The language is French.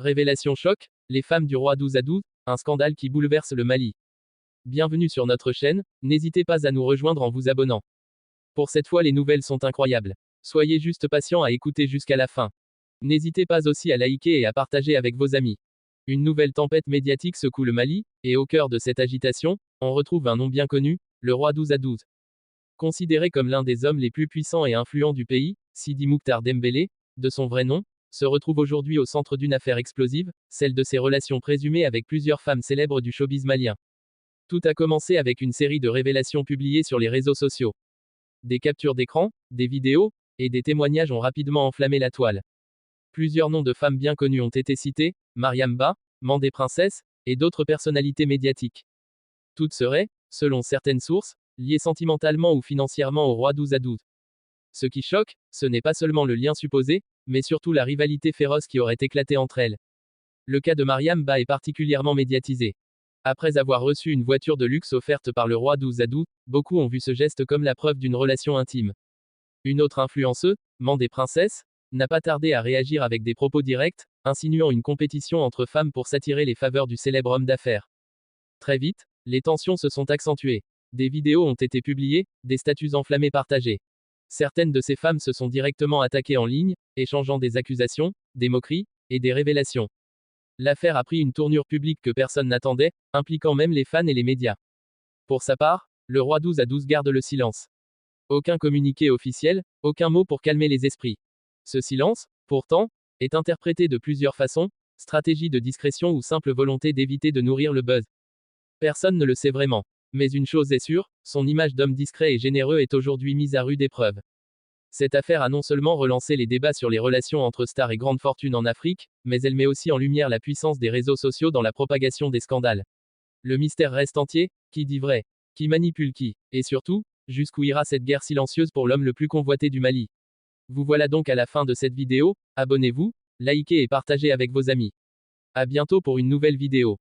Révélation choc, les femmes du roi 12 à 12, un scandale qui bouleverse le Mali. Bienvenue sur notre chaîne, n'hésitez pas à nous rejoindre en vous abonnant. Pour cette fois les nouvelles sont incroyables. Soyez juste patient à écouter jusqu'à la fin. N'hésitez pas aussi à liker et à partager avec vos amis. Une nouvelle tempête médiatique secoue le Mali, et au cœur de cette agitation, on retrouve un nom bien connu, le roi 12 à 12. Considéré comme l'un des hommes les plus puissants et influents du pays, Sidi Mouktar Dembélé, de son vrai nom, se retrouve aujourd'hui au centre d'une affaire explosive, celle de ses relations présumées avec plusieurs femmes célèbres du showbiz malien. Tout a commencé avec une série de révélations publiées sur les réseaux sociaux. Des captures d'écran, des vidéos, et des témoignages ont rapidement enflammé la toile. Plusieurs noms de femmes bien connues ont été cités, Mariam Ba, Mandé Princesse, et d'autres personnalités médiatiques. Toutes seraient, selon certaines sources, liées sentimentalement ou financièrement au roi 12 à 12. Ce qui choque, ce n'est pas seulement le lien supposé, mais surtout la rivalité féroce qui aurait éclaté entre elles. Le cas de Mariam Ba est particulièrement médiatisé. Après avoir reçu une voiture de luxe offerte par le roi 12 à 12, beaucoup ont vu ce geste comme la preuve d'une relation intime. Une autre influenceuse, Mandé Princesse, n'a pas tardé à réagir avec des propos directs, insinuant une compétition entre femmes pour s'attirer les faveurs du célèbre homme d'affaires. Très vite, les tensions se sont accentuées. Des vidéos ont été publiées, des statuts enflammés partagés. Certaines de ces femmes se sont directement attaquées en ligne, échangeant des accusations, des moqueries, et des révélations. L'affaire a pris une tournure publique que personne n'attendait, impliquant même les fans et les médias. Pour sa part, le roi 12 à 12 garde le silence. Aucun communiqué officiel, aucun mot pour calmer les esprits. Ce silence, pourtant, est interprété de plusieurs façons, stratégie de discrétion ou simple volonté d'éviter de nourrir le buzz. Personne ne le sait vraiment. Mais une chose est sûre, son image d'homme discret et généreux est aujourd'hui mise à rude épreuve. Cette affaire a non seulement relancé les débats sur les relations entre stars et grandes fortunes en Afrique, mais elle met aussi en lumière la puissance des réseaux sociaux dans la propagation des scandales. Le mystère reste entier, qui dit vrai? Qui manipule qui? Et surtout, jusqu'où ira cette guerre silencieuse pour l'homme le plus convoité du Mali? Vous voilà donc à la fin de cette vidéo, abonnez-vous, likez et partagez avec vos amis. À bientôt pour une nouvelle vidéo.